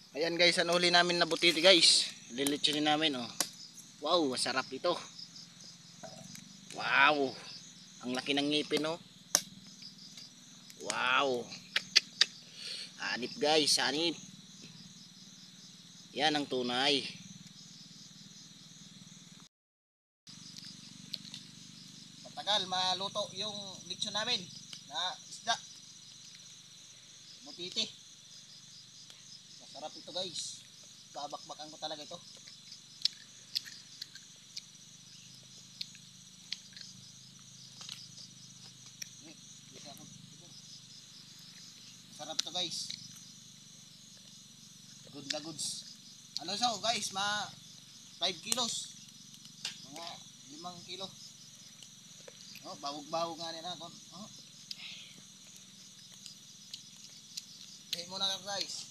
Ayan guys, ang huli namin na butiti guys. Lilitsunin namin oh. Wow, masarap ito. Wow. Ang laki ng ngipin oh. Wow. Anip guys, anip. Yan ang tunay. Matagal maluto yung lechon namin na isda. Butiti. Masarap ito guys. Babakbakan ko talaga ito. Masarap ito guys. Good na goods. Ano so guys, 5 kilos. Mga 5 kilo. Oh, bawog-bawog nga nila. Oh. Okay muna guys.